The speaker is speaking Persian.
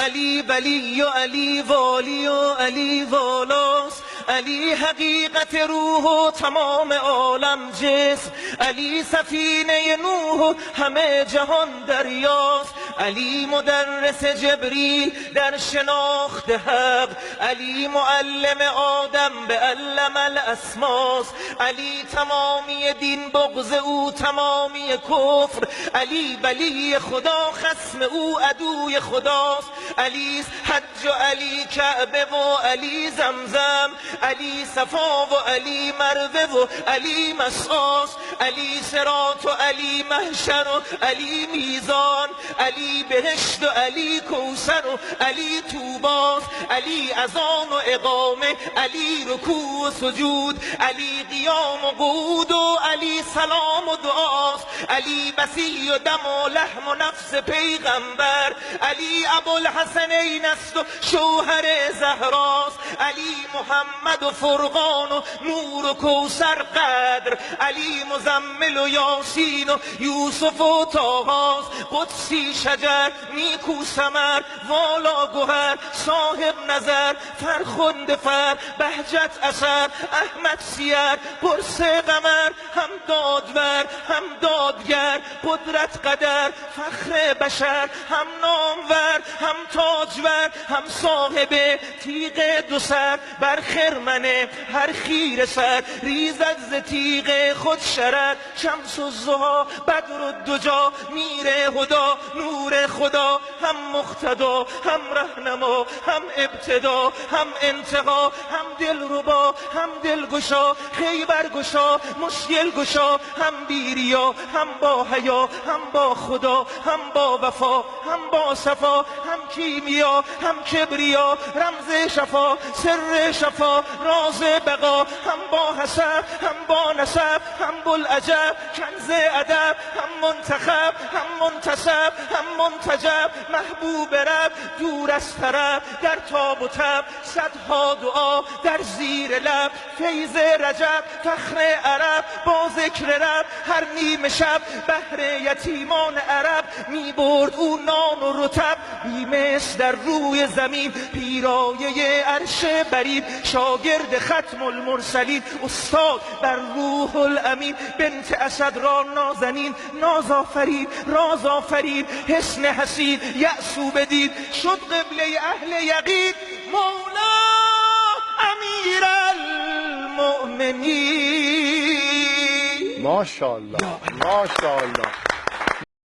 علی ولی و علی والی و علی والاست، علی حقیقت روح و تمام عالم جسم، علی سفینه نوح و همه جهان دریاست، علی مدرس جبریل در شناخت حق، علی معلم آدم به علم الاسماست، علی تمامی دین بغض او تمامی کفر، علی ولی خدا خصم او عدوی خداست، علی حج و علی کعبه و علی زمزم، علی صفا و علی مروه و علی مسعاست، علی صراط و علی محشر و علی میزان، علی بهشت و علی کوثر و علی طوباست، علی اذان و اقامه، علی رکوع و سجود، علی قیام و قعود و علی سلام و دعاست، علی بسی و دم و لحم و نفس پیغمبر، علی ابوالحسنین است و شوهر زهراست، علی محمد و فرقان و نور و کوثر قدر، علی مزمل و یاسین و یوسف و طاهاست، قدسی شجر نیکو ثمر والا گوهر، صاحب نظر فرخنده فر بهجت اثر، احمد سیر پرس قمر، هم دادور هم دادگر، قدرت قدر فخر بشر، هم نامور هم تاجور، هم صاحب تیغ دو سر، بر خرمن هر خیر سر ریزد ز تیغ خود شرر، شمس الضحی بدر الدجی میر هدا نور خدا، هم مقتدا هم رهنما هم ابتدا هم انتها، هم دلربا هم دلگشا خیبر گشا مشکل گشا، هم بیریا هم با حیا هم با خدا هم با وفا هم با صفا، هم کیمیا هم کبریا رمز شفا سر شفا راز بقا، هم با حسب هم با نسب هم بوالعجب کنز ادب، هم منتخب هم منتسب هم منتجب، محبوب رب دور از طرب در تاب و تب، صدها دعا در زیر لب، فیض رجب فخر عرب با ذکر رب، هر نیمه شب بهر یتیمان عرب می برد او نان و رطب، بیمثل در روی زمین پیرایه عرش برین، شاگرد ختم المرسلین استاد بر روح الامین، بنت اسد را نازنین ناز آفرین راز آفرین، حسن حسین یأسو بدین شد قبله اهل یقین، مولا امیر المؤمنین. ماشاءالله ماشاءالله.